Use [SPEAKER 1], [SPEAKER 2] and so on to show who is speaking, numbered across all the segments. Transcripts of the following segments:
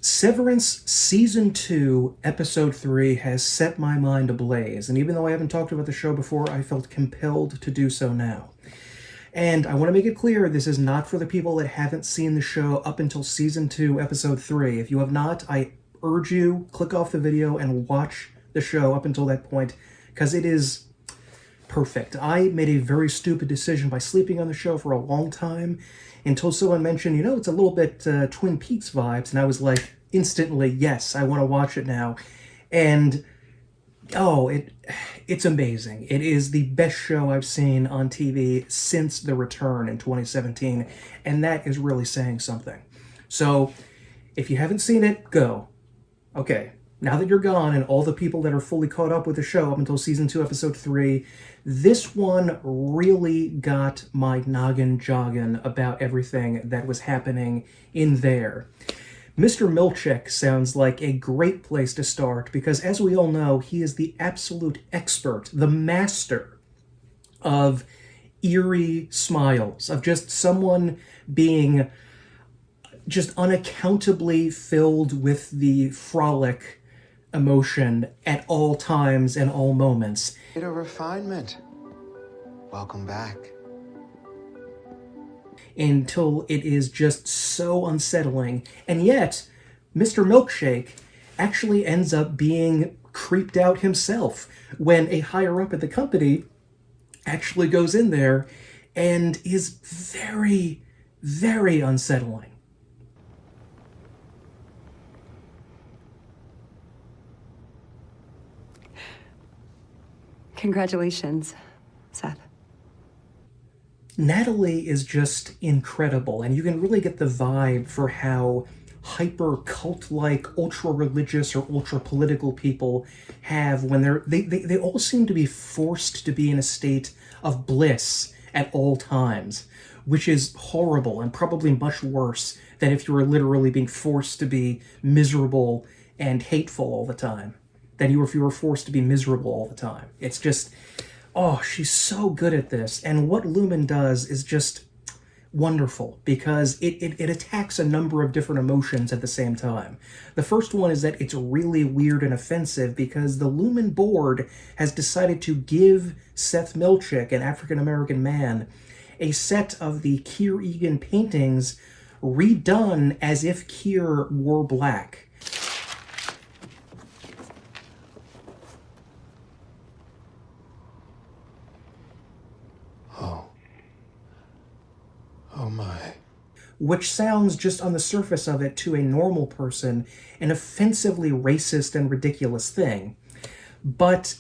[SPEAKER 1] Severance Season 2, Episode 3 has set my mind ablaze, and even though I haven't talked about the show before, I felt compelled to do so now. And I want to make it clear, this is not for the people that haven't seen the show up until Season 2, Episode 3. If you have not, I urge you, click off the video and watch the show up until that point, because it is perfect. I made a very stupid decision by sleeping on the show for a long time until someone mentioned, it's a little bit Twin Peaks vibes, and I was like, instantly, yes, I want to watch it now. And, it's amazing. It is the best show I've seen on TV since The Return in 2017, and that is really saying something. So, if you haven't seen it, go. Okay. Now that you're gone and all the people that are fully caught up with the show up until Season 2, Episode 3, this one really got my noggin jogging about everything that was happening in there. Mr. Milchick sounds like a great place to start because, as we all know, he is the absolute expert, the master of eerie smiles, of just someone being just unaccountably filled with the frolic emotion at all times and all moments.
[SPEAKER 2] A refinement. Welcome back.
[SPEAKER 1] Until it is just so unsettling. And yet, Mr. Milkshake actually ends up being creeped out himself when a higher up at the company actually goes in there and is very, very unsettling.
[SPEAKER 3] Congratulations, Seth.
[SPEAKER 1] Natalie is just incredible, and you can really get the vibe for how hyper cult-like, ultra-religious or ultra-political people have when they all seem to be forced to be in a state of bliss at all times, which is horrible and probably much worse than if you were literally being forced to be miserable and hateful all the time. Than if you were forced to be miserable all the time. It's just, she's so good at this. And what Lumen does is just wonderful because it attacks a number of different emotions at the same time. The first one is that it's really weird and offensive because the Lumen board has decided to give Seth Milchick, an African-American man, a set of the Keir Egan paintings redone as if Keir wore black.
[SPEAKER 2] Oh my.
[SPEAKER 1] Which sounds, just on the surface of it, to a normal person, an offensively racist and ridiculous thing. But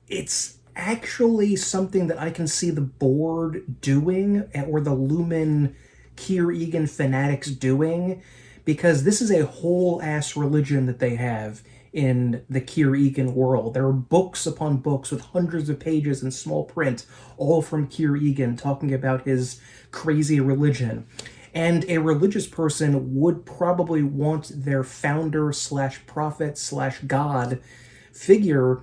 [SPEAKER 1] it's actually something that I can see the board doing, or the Lumen Keir Egan fanatics doing, because this is a whole-ass religion that they have in the Keir Egan world. There are books upon books with hundreds of pages in small print, all from Keir Egan, talking about his crazy religion. And a religious person would probably want their founder / prophet / God figure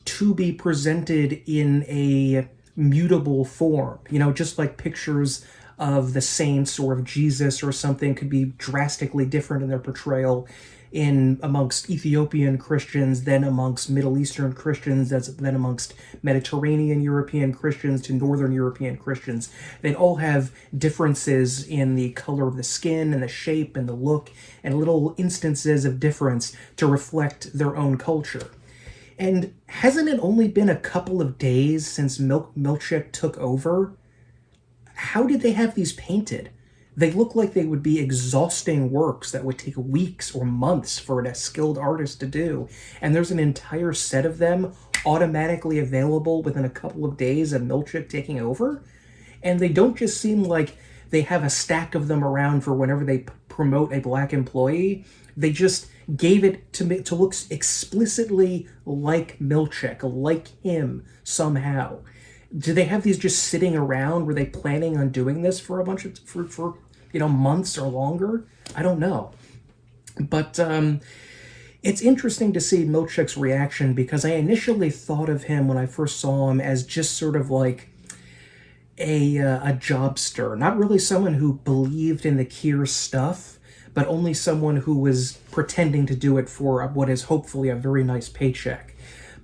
[SPEAKER 1] to be presented in a mutable form. Just like pictures of the saints or of Jesus or something could be drastically different in their portrayal amongst Ethiopian Christians, then amongst Middle Eastern Christians, then amongst Mediterranean European Christians to Northern European Christians. They all have differences in the color of the skin and the shape and the look and little instances of difference to reflect their own culture. And hasn't it only been a couple of days since Milchick took over? How did they have these painted? They look like they would be exhausting works that would take weeks or months for a skilled artist to do. And there's an entire set of them automatically available within a couple of days of Milchick taking over. And they don't just seem like they have a stack of them around for whenever they promote a black employee. They just gave it to look explicitly like Milchick, like him somehow. Do they have these just sitting around? Were they planning on doing this for a bunch of for months or longer? I don't know. But it's interesting to see Milchick's reaction because I initially thought of him when I first saw him as just sort of like a jobster, not really someone who believed in the Keir stuff, but only someone who was pretending to do it for what is hopefully a very nice paycheck.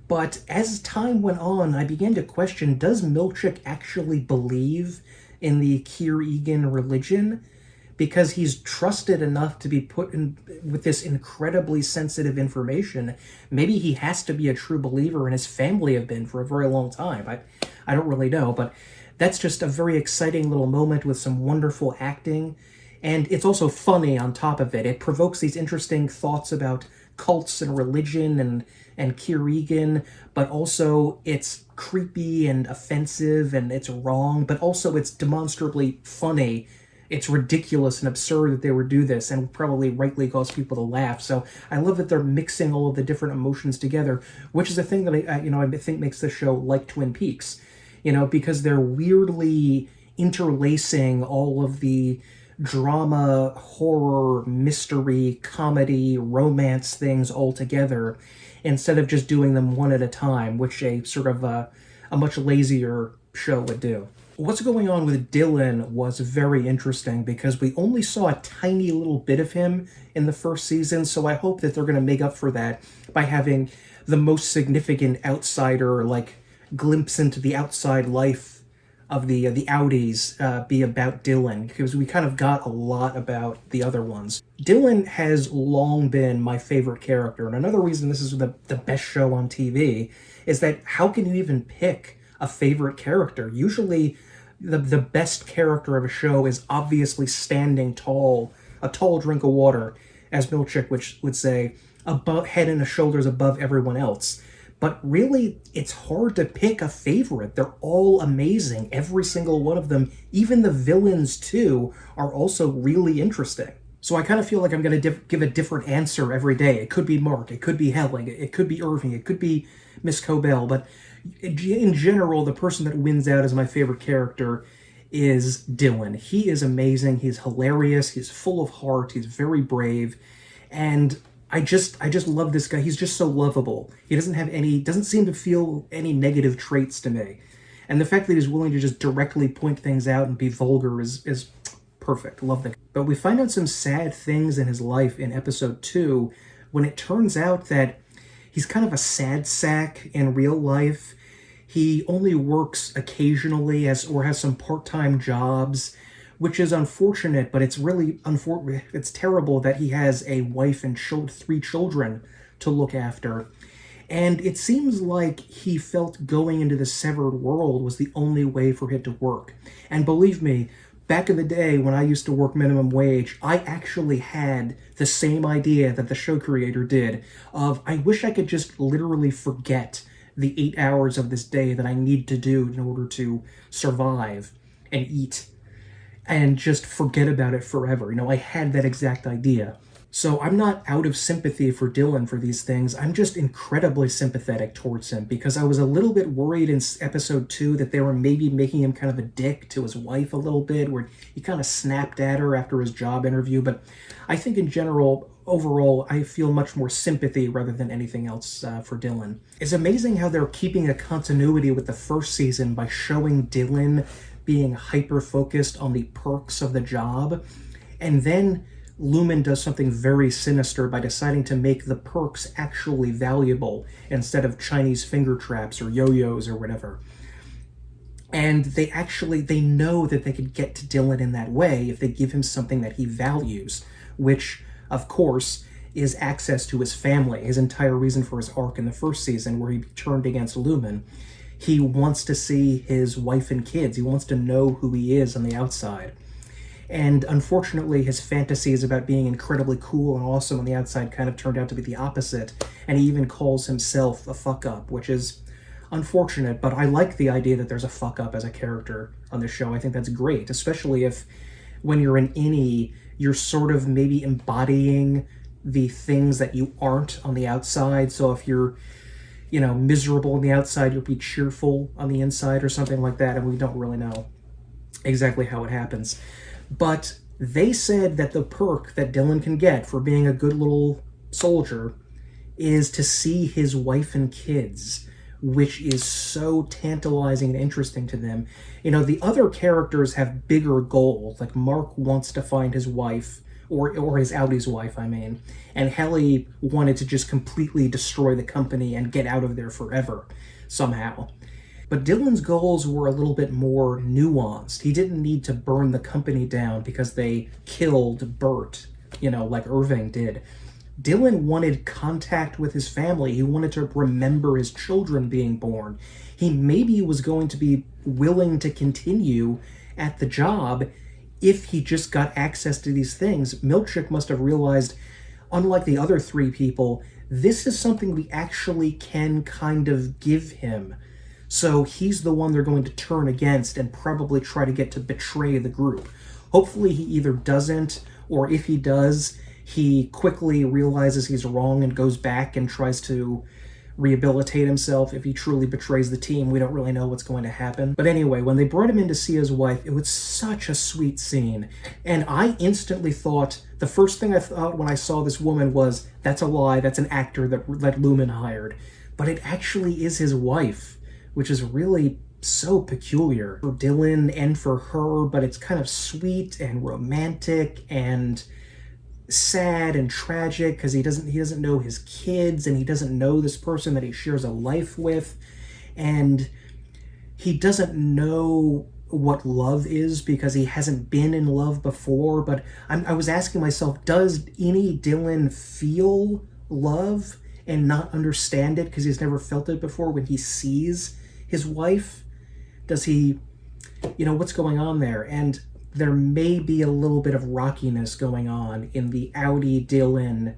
[SPEAKER 1] But as time went on, I began to question, does Milchick actually believe in the Kier Egan religion? Because he's trusted enough to be put in with this incredibly sensitive information. Maybe he has to be a true believer, and his family have been for a very long time. I don't really know, but that's just a very exciting little moment with some wonderful acting. And it's also funny on top of it. It provokes these interesting thoughts about cults and religion and Kier Egan, but also it's creepy and offensive and it's wrong, but also it's demonstrably funny. It's ridiculous and absurd that they would do this, and probably rightly cause people to laugh. So I love that they're mixing all of the different emotions together, which is a thing that I think makes the show like Twin Peaks, because they're weirdly interlacing all of the drama, horror, mystery, comedy, romance things all together, instead of just doing them one at a time, which a sort of a much lazier show would do. What's going on with Dylan was very interesting because we only saw a tiny little bit of him in the first season, so I hope that they're going to make up for that by having the most significant outsider, glimpse into the outside life of the Audis be about Dylan, because we kind of got a lot about the other ones. Dylan has long been my favorite character, and another reason this is the best show on TV is that how can you even pick a favorite character? Usually the best character of a show is obviously standing tall, a tall drink of water, as Milchick would say, above, head and shoulders above everyone else. But really, it's hard to pick a favorite. They're all amazing, every single one of them. Even the villains, too, are also really interesting. So I kind of feel like I'm going to give a different answer every day. It could be Mark, it could be Helling, it could be Irving, it could be Miss Cobell, but in general, the person that wins out as my favorite character is Dylan. He is amazing, he's hilarious, he's full of heart, he's very brave, and I just love this guy. He's just so lovable. He doesn't seem to feel any negative traits to me. And the fact that he's willing to just directly point things out and be vulgar is perfect. Love the guy. But we find out some sad things in his life in episode 2 when it turns out that he's kind of a sad sack in real life. He only works occasionally or has some part-time jobs, which is unfortunate, but it's really it's terrible that he has a wife and 3 children to look after. And it seems like he felt going into the severed world was the only way for it to work. And believe me, back in the day when I used to work minimum wage, I actually had the same idea that the show creator did of, I wish I could just literally forget the 8 hours of this day that I need to do in order to survive and eat, and just forget about it forever. I had that exact idea. So I'm not out of sympathy for Dylan for these things. I'm just incredibly sympathetic towards him because I was a little bit worried in episode 2 that they were maybe making him kind of a dick to his wife a little bit, where he kind of snapped at her after his job interview. But I think in general, overall, I feel much more sympathy rather than anything else for Dylan. It's amazing how they're keeping a continuity with the first season by showing Dylan being hyper-focused on the perks of the job, and then Lumen does something very sinister by deciding to make the perks actually valuable instead of Chinese finger traps or yo-yos or whatever. And they know that they could get to Dylan in that way if they give him something that he values, which, of course, is access to his family, his entire reason for his arc in the first season where he turned against Lumen. He wants to see his wife and kids. He wants to know who he is on the outside. And unfortunately, his fantasies about being incredibly cool and awesome on the outside kind of turned out to be the opposite. And he even calls himself a fuck-up, which is unfortunate. But I like the idea that there's a fuck-up as a character on the show. I think that's great, especially if when you're an innie, you're sort of maybe embodying the things that you aren't on the outside. So if you're miserable on the outside, you'll be cheerful on the inside or something like that. And we don't really know exactly how it happens. But they said that the perk that Dylan can get for being a good little soldier is to see his wife and kids, which is so tantalizing and interesting to them. The other characters have bigger goals. Like Mark wants to find his wife or his Audi's wife, I mean. And Helly wanted to just completely destroy the company and get out of there forever, somehow. But Dylan's goals were a little bit more nuanced. He didn't need to burn the company down because they killed Bert, like Irving did. Dylan wanted contact with his family. He wanted to remember his children being born. He maybe was going to be willing to continue at the job if he just got access to these things. Milkshake must have realized, unlike the other three people, this is something we actually can kind of give him. So he's the one they're going to turn against and probably try to get to betray the group. Hopefully he either doesn't, or if he does, he quickly realizes he's wrong and goes back and tries to rehabilitate himself. If he truly betrays the team, we don't really know what's going to happen. But anyway, when they brought him in to see his wife, it was such a sweet scene. And I instantly thought, the first thing I thought when I saw this woman was, that's a lie, that's an actor that Lumen hired. But it actually is his wife, which is really so peculiar for Dylan and for her, but it's kind of sweet and romantic and sad and tragic because he doesn't know his kids, and he doesn't know this person that he shares a life with, and he doesn't know what love is because he hasn't been in love before. But I was asking myself, does any Dylan feel love and not understand it because he's never felt it before when he sees his wife? Does he, what's going on there? And there may be a little bit of rockiness going on in the Audi-Dylan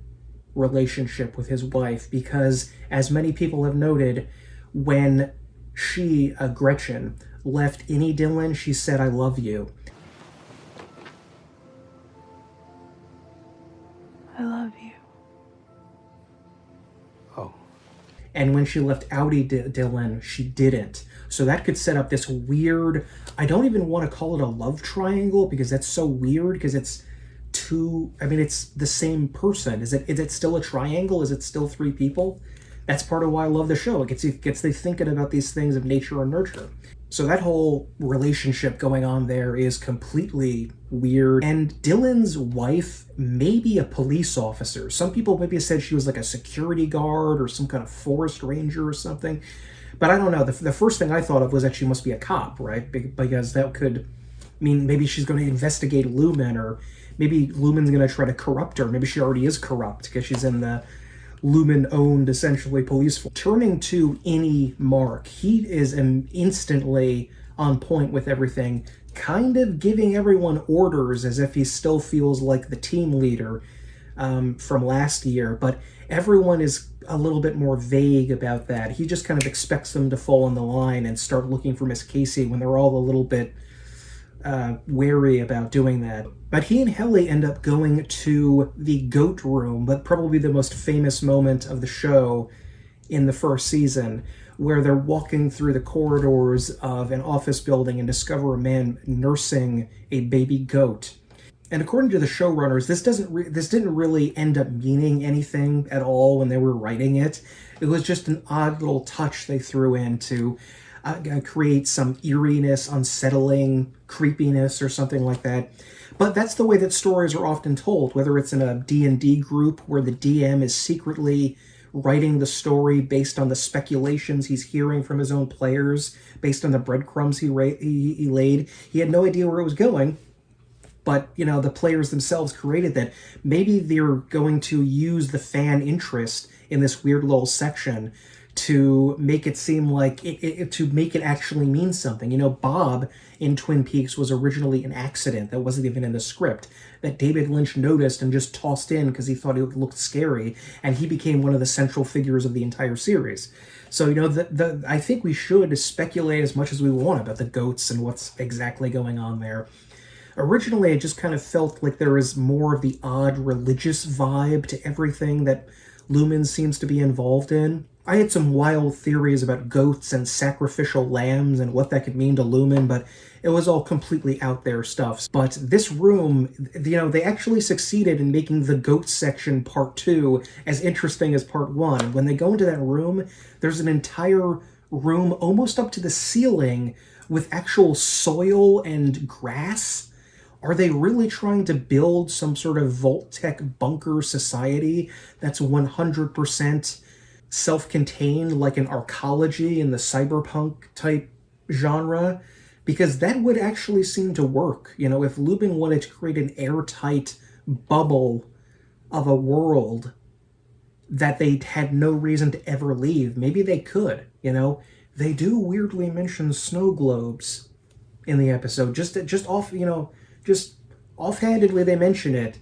[SPEAKER 1] relationship with his wife because, as many people have noted, when she, Gretchen, left any Dylan, she said, "I love you."
[SPEAKER 3] I love you.
[SPEAKER 2] Oh.
[SPEAKER 1] And when she left Dylan, she didn't. So that could set up this weird, I don't even want to call it a love triangle because that's so weird because it's it's the same person. Is it still a triangle? Is it still three people? That's part of why I love the show. It gets they thinking about these things of nature and nurture. So that whole relationship going on there is completely weird. And Dylan's wife may be a police officer. Some people maybe said she was like a security guard or some kind of forest ranger or something. But I don't know. The first thing I thought of was that she must be a cop, right? Because that could mean maybe she's going to investigate Lumen, or maybe Lumen's going to try to corrupt her. Maybe she already is corrupt because she's in the Lumen-owned, essentially, police force. Turning to Innie Mark, he is instantly on point with everything, kind of giving everyone orders as if he still feels like the team leader from last year, but everyone is a little bit more vague about that. He just kind of expects them to fall in the line and start looking for Miss Casey when they're all a little bit wary about doing that. But he and Helly end up going to the goat room, but probably the most famous moment of the show in the first season, where they're walking through the corridors of an office building and discover a man nursing a baby goat. And according to the showrunners, this didn't really end up meaning anything at all when they were writing it. It was just an odd little touch they threw in to create some eeriness, unsettling, creepiness, or something like that. But that's the way that stories are often told, whether it's in a D&D group where the DM is secretly writing the story based on the speculations he's hearing from his own players, based on the breadcrumbs he laid. He had no idea where it was going. But, the players themselves created that. Maybe they're going to use the fan interest in this weird little section to make it seem like, to make it actually mean something. Bob in Twin Peaks was originally an accident that wasn't even in the script, that David Lynch noticed and just tossed in because he thought it looked scary, and he became one of the central figures of the entire series. So, I think we should speculate as much as we want about the goats and what's exactly going on there. Originally, it just kind of felt like there was more of the odd religious vibe to everything that Lumen seems to be involved in. I had some wild theories about goats and sacrificial lambs and what that could mean to Lumen, but it was all completely out there stuff. But this room, they actually succeeded in making the goat section part 2 as interesting as part 1. When they go into that room, there's an entire room almost up to the ceiling with actual soil and grass Are they really trying to build some sort of Vault-Tec bunker society that's 100% self-contained, like an arcology in the cyberpunk type genre? Because that would actually seem to work. You know, if Lubin wanted to create an airtight bubble of a world that they had no reason to ever leave, maybe they could, you know? They do weirdly mention snow globes in the episode. Just off, you know, just offhandedly they mention it.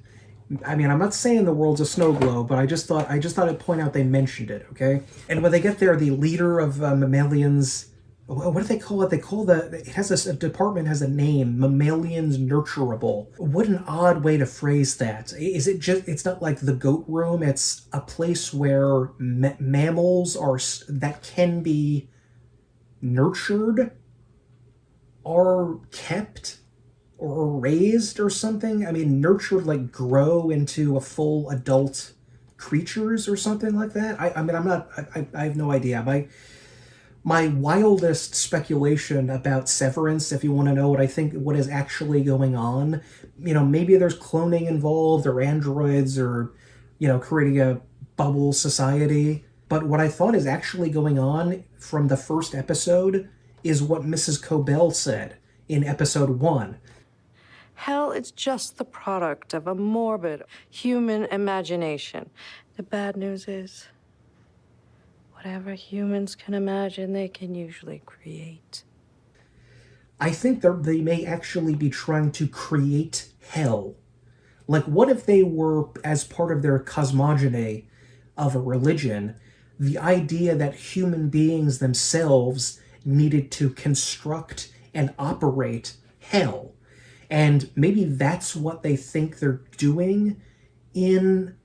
[SPEAKER 1] I mean, I'm not saying the world's a snow globe, but I just thought I'd point out they mentioned it, okay? And when they get there, the leader of mammalians, what do they call it? They call it has a department has a name, Mammalians Nurturable. What an odd way to phrase that. Is it just, it's not like the goat room, it's a place where mammals that can be nurtured are kept or raised or something. I mean, nurtured, like grow into a full adult creatures or something like that. I mean, I have no idea. My wildest speculation about Severance, if you want to know what I think, what is actually going on, you know, maybe there's cloning involved or androids or, you know, creating a bubble society. But what I thought is actually going on from the first episode is what Mrs. Cobell said in episode 1.
[SPEAKER 4] Hell is just the product of a morbid human imagination. The bad news is, whatever humans can imagine, they can usually create.
[SPEAKER 1] I think they may actually be trying to create hell. Like, what if they were, as part of their cosmogony of a religion, the idea that human beings themselves needed to construct and operate hell? And maybe that's what they think they're doing in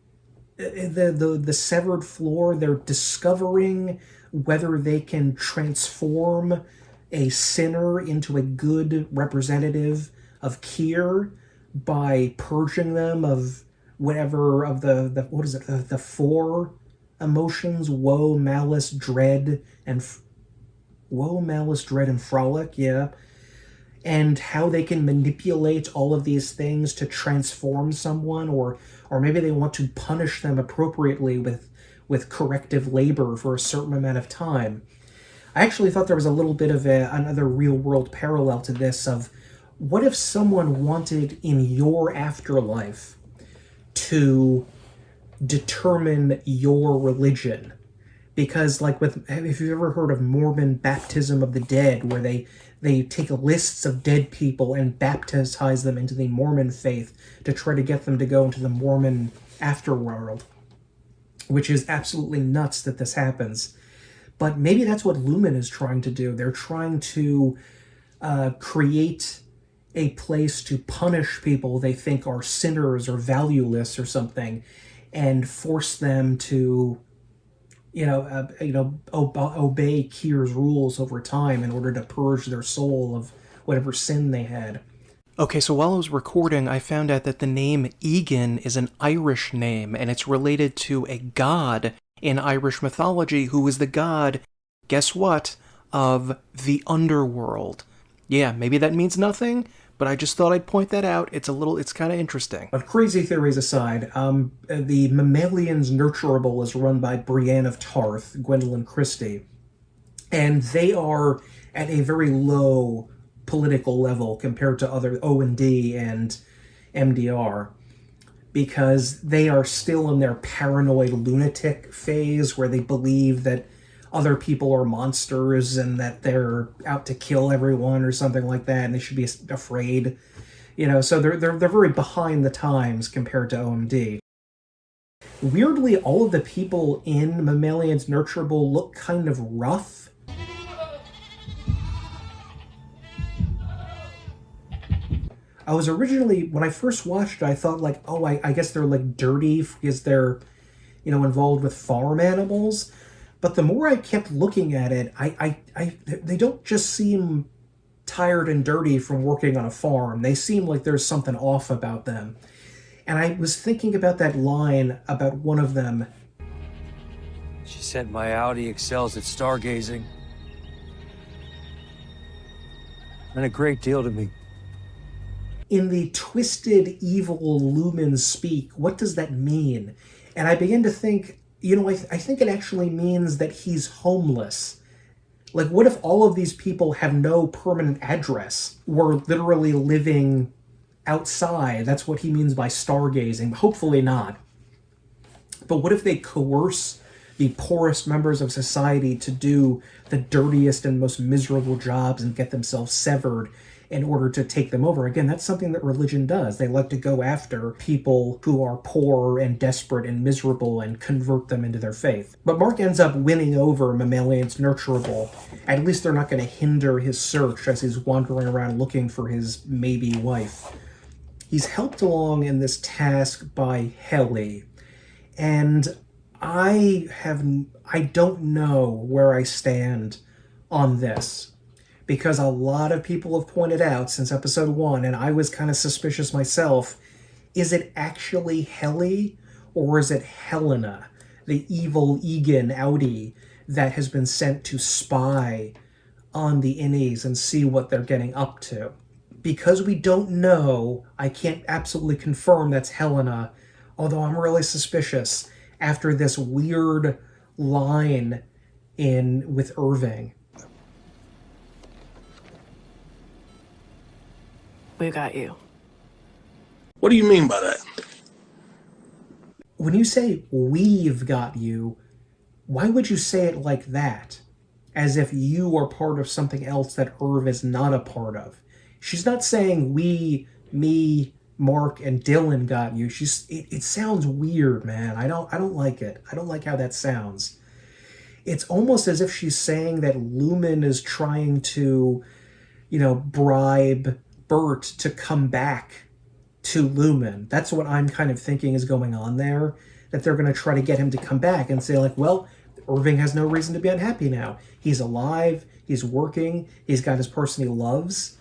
[SPEAKER 1] the severed floor. They're discovering whether they can transform a sinner into a good representative of Kier by purging them of whatever of the what is it, the four emotions: woe, malice, dread, and frolic. Yeah. And how they can manipulate all of these things to transform someone, or maybe they want to punish them appropriately with corrective labor for a certain amount of time. I actually thought there was a little bit of another real-world parallel to this of, what if someone wanted in your afterlife to determine your religion? Because, like, if you've ever heard of Mormon baptism of the dead, where they take lists of dead people and baptize them into the Mormon faith to try to get them to go into the Mormon afterworld, which is absolutely nuts that this happens. But maybe that's what Lumen is trying to do. They're trying to create a place to punish people they think are sinners or valueless or something, and force them to obey Kier's rules over time in order to purge their soul of whatever sin they had. Okay, so while I was recording, I found out that the name Egan is an Irish name, and it's related to a god in Irish mythology who is the god, guess what, of the underworld. Yeah, maybe that means nothing, but I just thought I'd point that out. It's kind of interesting. But crazy theories aside, the Mammalians Nurturable is run by Brienne of Tarth, Gwendolyn Christie, and they are at a very low political level compared to other O&D and MDR, because they are still in their paranoid lunatic phase where they believe that other people are monsters and that they're out to kill everyone or something like that, and they should be afraid. So they're very behind the times compared to OMD. Weirdly, all of the people in Mammalians Nurturable look kind of rough. I was originally, when I first watched it, I thought like, oh, I guess they're like dirty because they're, involved with farm animals. But the more I kept looking at it, they don't just seem tired and dirty from working on a farm. They seem like there's something off about them. And I was thinking about that line about one of them.
[SPEAKER 5] She said my Audi excels at stargazing. Meant a great deal to me.
[SPEAKER 1] In the twisted, evil lumen speak, what does that mean? And I begin to think, I think it actually means that he's homeless. Like, what if all of these people have no permanent address? We're literally living outside. That's what he means by stargazing. Hopefully not. But what if they coerce the poorest members of society to do the dirtiest and most miserable jobs and get themselves severed in order to take them over? Again, that's something that religion does. They like to go after people who are poor and desperate and miserable and convert them into their faith. But Mark ends up winning over Mammalian's Nurturable. At least they're not going to hinder his search as he's wandering around looking for his maybe wife. He's helped along in this task by Helly. And I don't know where I stand on this, because a lot of people have pointed out since episode 1, and I was kind of suspicious myself, is it actually Helly or is it Helena, the evil Egan Audi that has been sent to spy on the innies and see what they're getting up to? Because we don't know, I can't absolutely confirm that's Helena, although I'm really suspicious after this weird line with Irving.
[SPEAKER 4] We got you.
[SPEAKER 6] What do you mean by that?
[SPEAKER 1] When you say we've got you, why would you say it like that? As if you are part of something else that Irv is not a part of. She's not saying we, me, Mark, and Dylan got you. It sounds weird, man. I don't like it. I don't like how that sounds. It's almost as if she's saying that Lumen is trying to, bribe Bert to come back to Lumen. That's what I'm kind of thinking is going on there. That they're going to try to get him to come back and say, like, well, Irving has no reason to be unhappy now. He's alive. He's working. He's got his person he loves.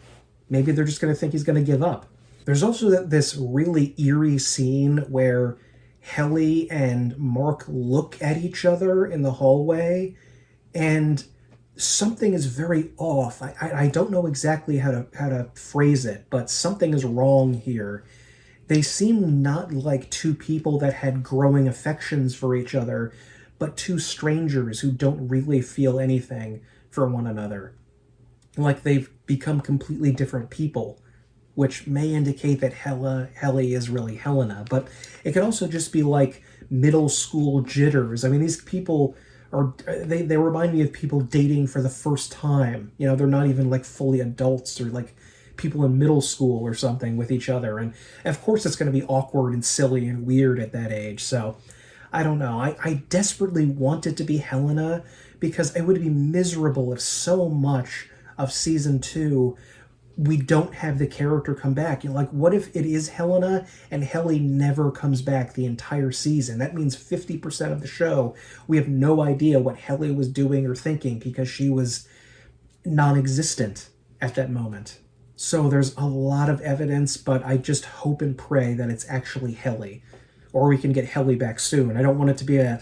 [SPEAKER 1] Maybe they're just going to think he's going to give up. There's also this really eerie scene where Helly and Mark look at each other in the hallway, and something is very off. I don't know exactly how to phrase it, but something is wrong here. They seem not like two people that had growing affections for each other, but two strangers who don't really feel anything for one another. Like they've become completely different people, which may indicate that Helly is really Helena, but it could also just be like middle school jitters. I mean, these people they remind me of people dating for the first time. They're not even like fully adults, or like people in middle school or something with each other. And of course it's going to be awkward and silly and weird at that age. So I don't know. I desperately want it to be Helena, because it would be miserable if so much of season 2 we don't have the character come back. Like, what if it is Helena and Helly never comes back the entire season? That means 50% of the show we have no idea what Helly was doing or thinking, because she was non-existent at that moment. So there's a lot of evidence, but I just hope and pray that it's actually Helly, or we can get Helly back soon. I don't want it to be a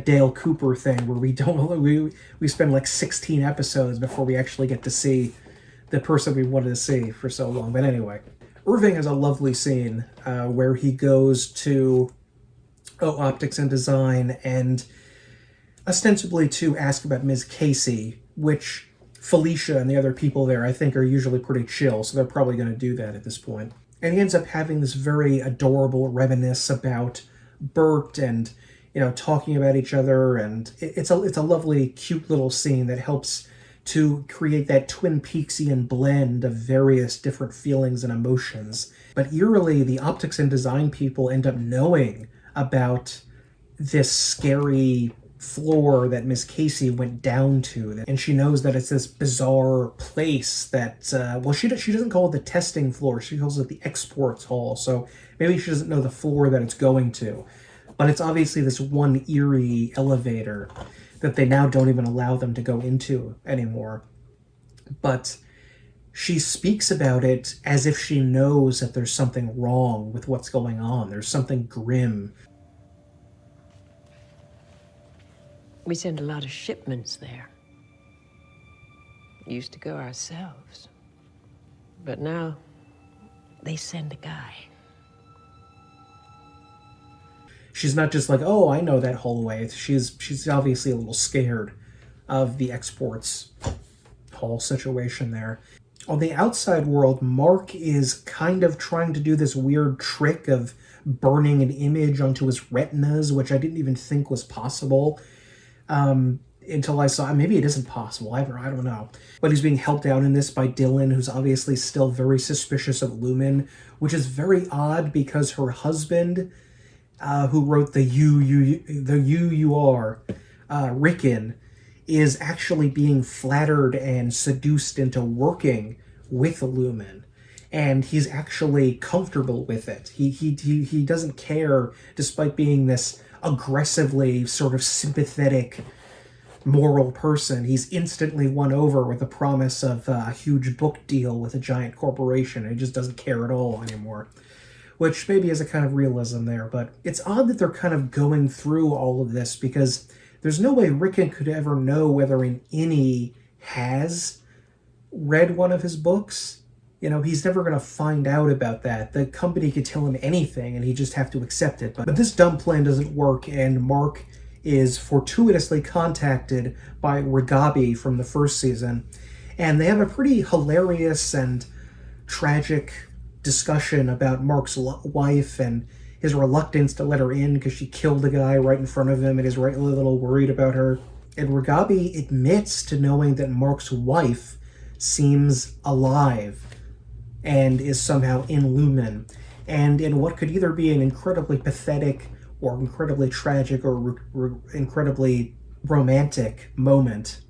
[SPEAKER 1] Dale Cooper thing where we spend like 16 episodes before we actually get to see the person we wanted to see for so long. But anyway, Irving has a lovely scene where he goes to optics and design, and ostensibly to ask about Ms. Casey, which Felicia and the other people there I think are usually pretty chill, so they're probably going to do that at this point. And he ends up having this very adorable reminisce about Bert and, talking about each other, and it's a lovely, cute little scene that helps to create that Twin Peaksian blend of various different feelings and emotions. But eerily, the optics and design people end up knowing about this scary floor that Miss Casey went down to, and she knows that it's this bizarre place that she doesn't call it the testing floor, she calls it the exports hall, so maybe she doesn't know the floor that it's going to, but it's obviously this one eerie elevator that they now don't even allow them to go into anymore. But she speaks about it as if she knows that there's something wrong with what's going on. There's something grim.
[SPEAKER 7] We send a lot of shipments there. Used to go ourselves. But now, they send a guy.
[SPEAKER 1] She's not just like, oh, I know that hallway. She's obviously a little scared of the exports whole situation there. On the outside world, Mark is kind of trying to do this weird trick of burning an image onto his retinas, which I didn't even think was possible until I saw. Maybe it isn't possible. I don't know. But he's being helped out in this by Dylan, who's obviously still very suspicious of Lumen, which is very odd because her husband, who wrote the You Are, Rickon, is actually being flattered and seduced into working with Lumen, and he's actually comfortable with it. He doesn't care, despite being this aggressively sort of sympathetic, moral person. He's instantly won over with the promise of a huge book deal with a giant corporation. He just doesn't care at all anymore, which maybe is a kind of realism there. But it's odd that they're kind of going through all of this, because there's no way Rickon could ever know whether an innie has read one of his books. You know, he's never going to find out about that. The company could tell him anything and he'd just have to accept it. But this dumb plan doesn't work, and Mark is fortuitously contacted by Ragabi from the first season. And they have a pretty hilarious and tragic discussion about Mark's wife and his reluctance to let her in because she killed a guy right in front of him and is right a little worried about her. And Ragabi admits to knowing that Mark's wife seems alive and is somehow in Lumen. And in what could either be an incredibly pathetic or incredibly tragic or incredibly romantic moment,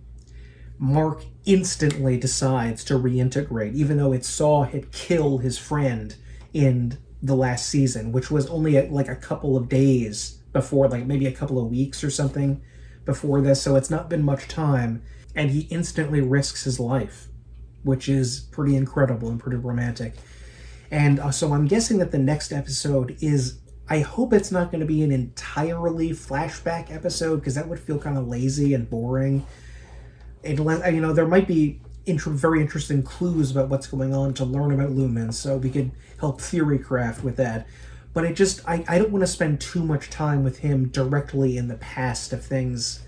[SPEAKER 1] Mark instantly decides to reintegrate, even though it saw it kill his friend in the last season, which was only like a couple of days before, like maybe a couple of weeks or something before this, so it's not been much time, and he instantly risks his life, which is pretty incredible and pretty romantic. And so I'm guessing that the next episode is, I hope it's not going to be an entirely flashback episode, because that would feel kind of lazy and boring. Unless, you know, there might be very interesting clues about what's going on to learn about Lumen, so we could help theory craft with that. But I don't want to spend too much time with him directly in the past of things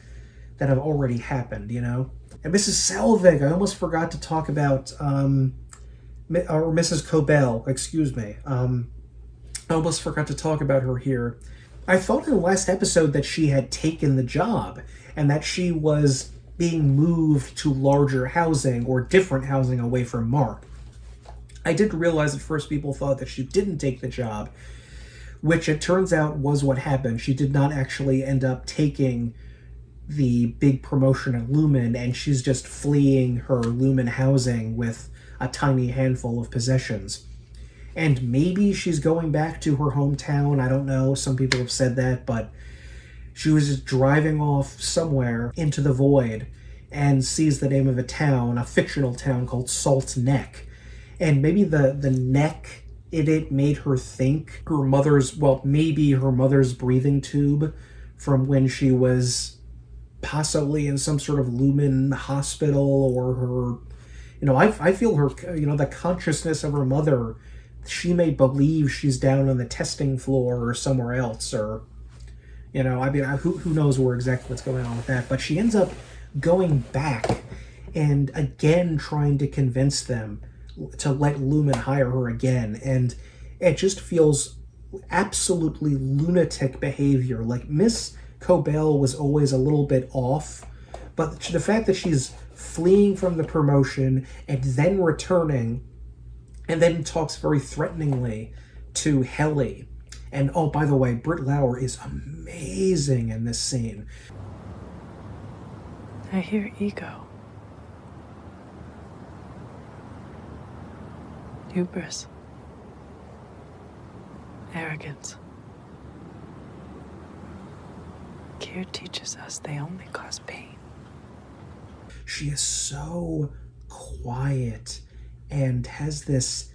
[SPEAKER 1] that have already happened, you know? And Mrs. Selvig, I almost forgot to talk about, or Mrs. Cobell, excuse me. I almost forgot to talk about her here. I thought in the last episode that she had taken the job, and that she was being moved to larger housing or different housing away from Mark. I did realize at first people thought that she didn't take the job, which it turns out was what happened. She did not actually end up taking the big promotion at Lumen, and she's just fleeing her Lumen housing with a tiny handful of possessions. And maybe she's going back to her hometown, I don't know, some people have said that, but she was just driving off somewhere into the void and sees the name of a town, a fictional town called Salt Neck. And maybe the neck in it made her think her mother's, well, maybe her mother's breathing tube from when she was possibly in some sort of Lumen hospital, or her, you know, I feel her, you know, the consciousness of her mother, she may believe she's down on the testing floor or somewhere else, or, you know, I mean, who knows where exactly what's going on with that. But she ends up going back and again trying to convince them to let Lumen hire her again. And it just feels absolutely lunatic behavior. Like, Miss Cobell was always a little bit off, but the fact that she's fleeing from the promotion and then returning, and then talks very threateningly to Helly. And oh, by the way, Britt Lauer is amazing in this scene.
[SPEAKER 4] I hear ego. Hubris. Arrogance. Care teaches us they only cause pain.
[SPEAKER 1] She is so quiet and has this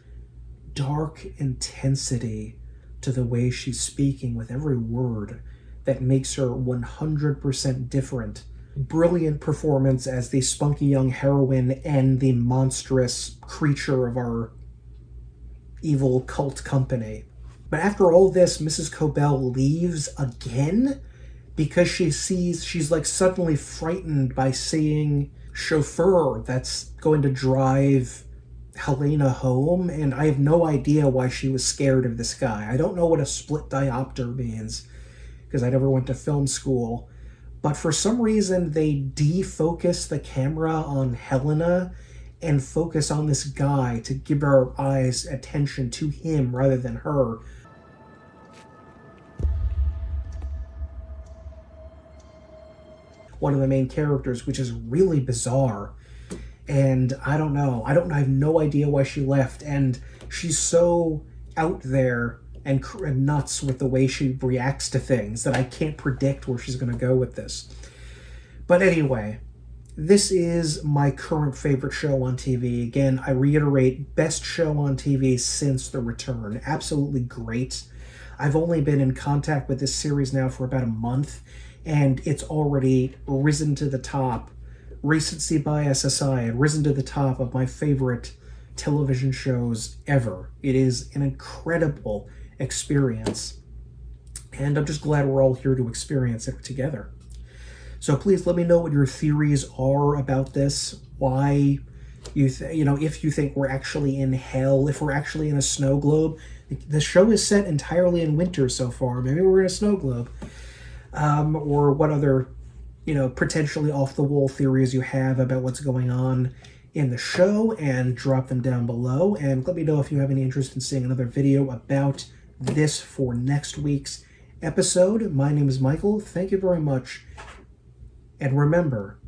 [SPEAKER 1] dark intensity to the way she's speaking with every word that makes her 100% different. Brilliant performance as the spunky young heroine and the monstrous creature of our evil cult company. But after all this, Mrs. Cobell leaves again because she's like suddenly frightened by seeing chauffeur that's going to drive Helena home, and I have no idea why she was scared of this guy. I don't know what a split diopter means because I never went to film school, but for some reason they defocus the camera on Helena and focus on this guy to give our eyes attention to him rather than her. One of the main characters, which is really bizarre. And I don't know. I have no idea why she left. And she's so out there and nuts with the way she reacts to things that I can't predict where she's going to go with this. But anyway, this is my current favorite show on TV. Again, I reiterate, best show on TV since The Return. Absolutely great. I've only been in contact with this series now for about a month, and it's already risen to the top. Recency bias aside, risen to the top of my favorite television shows ever. It is an incredible experience, and I'm just glad we're all here to experience it together. So please let me know what your theories are about this, why if you think we're actually in hell, if we're actually in a snow globe. The show is set entirely in winter so far. Maybe we're in a snow globe. Or what other, potentially off-the-wall theories you have about what's going on in the show, and drop them down below. And let me know if you have any interest in seeing another video about this for next week's episode. My name is Michael. Thank you very much. And remember,